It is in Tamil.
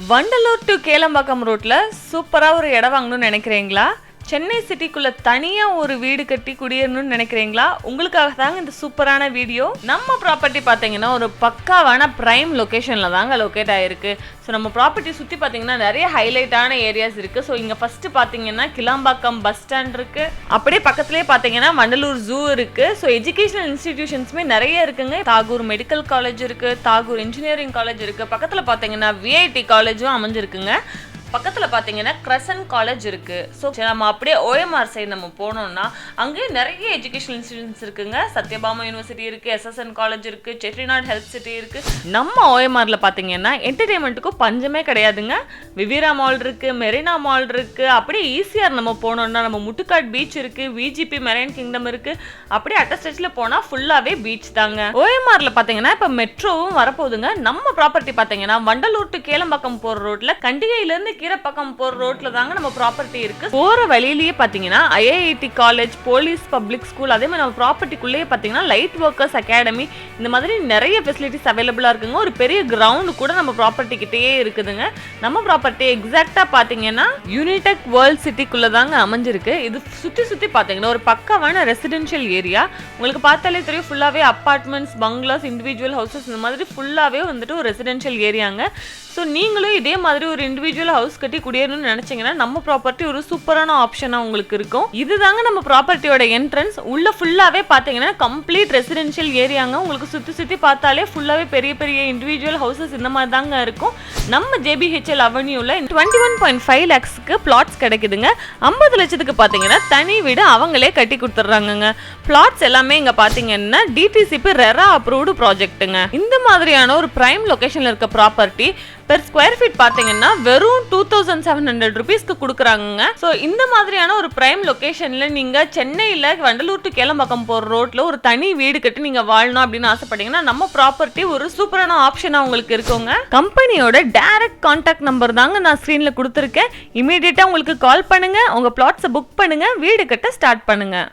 வண்டலூர் டு கேளம்பாக்கம் ரோட்ல சூப்பரா ஒரு இடம் வாங்கணும்னு நினைக்கிறீங்களா? சென்னை சிட்டிக்குள்ள தனியா ஒரு வீடு கட்டி குடியேறணும்னு நினைக்கிறீங்களா? உங்களுக்காக தாங்க இந்த சூப்பரான வீடியோ. நம்ம ப்ராப்பர்ட்டி பாத்தீங்கன்னா ஒரு பக்காவான பிரைம் லொகேஷன்ல தாங்க லொகேட் ஆயிருக்கு. ஸோ நம்ம ப்ராப்பர்ட்டி சுற்றி பார்த்தீங்கன்னா நிறைய ஹைலைட்டான ஏரியாஸ் இருக்குது. ஸோ இங்கே ஃபஸ்ட்டு பார்த்தீங்கன்னா கிளாம்பாக்கம் பஸ் ஸ்டாண்ட் இருக்குது. அப்படியே பக்கத்துலேயே பார்த்தீங்கன்னா வண்டலூர் ஜூ இருக்குது. ஸோ எஜுகேஷனல் இன்ஸ்டிடியூஷன்ஸுமே நிறைய இருக்குங்க. தாகூர் மெடிக்கல் காலேஜ் இருக்குது, தாகூர் இன்ஜினியரிங் காலேஜ் இருக்குது. பக்கத்தில் பார்த்தீங்கன்னா விஐடி காலேஜும் அமைஞ்சிருக்குங்க. பக்கத்தில் பார்த்தீங்கன்னா கிரசன்ட் காலேஜ் இருக்குது. ஸோ நம்ம அப்படியே ஓஎம்ஆர் சைடு நம்ம போனோம்னா அங்கேயே நிறைய எஜுகேஷனல் இன்ஸ்டிடியூஷன்ஸ் இருக்குங்க. சத்யபாமா யூனிவர்சிட்டி இருக்குது, எஸ்எஸ்என் காலேஜ் இருக்குது, செட்டிநாடு ஹெல்த் சிட்டி இருக்குது. நம்ம ஓஎம்ஆரில் பார்த்தீங்கன்னா என்டர்டெயின்மெண்ட்டுக்கும் பஞ்சமே கிடையாதுங்க. விவிரா மால் இருக்குது, மெரினா மால் இருக்குது. அப்படியே ஈஸியாக நம்ம போனோம்னா நம்ம முட்டுக்காட் பீச் இருக்குது, விஜிபி மெரைன் கிங்டம் இருக்குது. அப்படியே அட்டஸ்டேஜில் போனால் ஃபுல்லாகவே பீச் தாங்க. ஓஎம்ஆரில் பார்த்தீங்கன்னா இப்போ மெட்ரோவும் வரப்போகுதுங்க. நம்ம ப்ராப்பர்ட்டி பார்த்தீங்கன்னா வண்டலூர் டு கேளம்பாக்கம் போகிற ரோட்டில் கண்டிகையிலேருந்து கீரப்பாக்கம் போற ரோட்ல தாங்க நம்ம ப்ராப்பர்ட்டி இருக்கு. போற வழியிலேயே பாத்தீங்கன்னா IIT college, police public school, அதே மாதிரி நம்ம ப்ராப்பர்ட்டிக்குள்ளேயே பாத்தீங்கன்னா லைட் ஒர்க்கர்ஸ் அகாடமி, இந்த மாதிரி நிறைய ஃபெசிலிட்டிஸ் அவைலபிளா இருக்குங்க. ஒரு பெரிய கிரவுண்ட் கூட நம்ம ப்ராப்பர்ட்டி கிட்டேயே இருக்குதுங்க. நம்ம ப்ராப்பர்ட்டி எக்ஸாக்டா பாத்தீங்கன்னா யூனிடெக் வேர்ல்ட் சிட்டிக்குள்ள தாங்க அமைஞ்சிருக்கு. இது சுத்தி பாத்தீங்கன்னா ஒரு பக்காவான ரெசிடென்ஷியல் ஏரியா. உங்களுக்கு பார்த்தாலே தெரியும், ஃபுல்லாவே அப்பார்ட்மெண்ட்ஸ், பங்களாஸ், இண்டிவிஜுவல் ஹவுசஸ், இந்த மாதிரி ஃபுல்லாவே வந்துட்டு ஒரு ரெசிடென்ஷியல் ஏரியாங்க. ஸோ நீங்களும் இதே மாதிரி ஒரு இண்டிவிஜுவல் ஹவுஸ் கட்டி குடியேறணும்னு நினைச்சீங்கன்னா நம்ம ப்ராப்பர்ட்டி ஒரு சூப்பரான ஆப்ஷனா உங்களுக்கு இருக்கும். இதுதாங்க நம்ம ப்ராப்பர்ட்டியோட என்ட்ரன்ஸ். உள்ள ஃபுல்லாவே பாத்தீங்கன்னா கம்ப்ளீட் ரெசிடென்ஷியல் ஏரியாங்க. உங்களுக்கு சுத்தி பார்த்தாலே ஃபுல்லாவே பெரிய பெரிய இண்டிவிஜுவல் ஹவுசஸ் இந்த மாதிரி தாங்க இருக்கும். நம்ம ஜேபிஹெச்எல் அவென்யூல 21.5 lakhsக்கு பிளாட்ஸ் கிடைக்குதுங்க. 50 லட்சத்துக்கு பாத்தீங்கன்னா தனி வீடு அவங்களே கட்டி கொடுத்துட்றாங்க. பிளாட்ஸ் எல்லாமே இங்க பாத்தீங்கன்னா டிடிசிபி ரெரா அப்ரூவ்டு ப்ராஜெக்ட்டுங்க. இந்த மாதிரியான ஒரு பிரைம் லொகேஷன்ல இருக்க ப்ராப்பர்ட்டி பெர் ஸ்கொயர் ஃபீட் பாத்தீங்கன்னா வெறும் 2700 rupeesக்கு கொடுக்குறாங்க. ஸோ இந்த மாதிரியான ஒரு பிரைம் லொகேஷன்ல நீங்க சென்னையில வண்டலூர் டு கேளம்பாக்கம் போற ரோட்ல ஒரு தனி வீடு கட்டி நீங்க வாழணும் அப்படின்னு ஆசைப்பட்டீங்கன்னா நம்ம ப்ராப்பர்ட்டி ஒரு சூப்பரான ஆப்ஷனா உங்களுக்கு இருக்குங்க. கம்பெனியோட டைரக்ட் கான்டாக்ட் நம்பர் தாங்க நான் ஸ்கிரீன்ல கொடுத்துருக்கேன். இமீடியட்டா உங்களுக்கு கால் பண்ணுங்க, உங்க பிளாட்ஸை புக் பண்ணுங்க, வீடு கட்ட ஸ்டார்ட் பண்ணுங்க.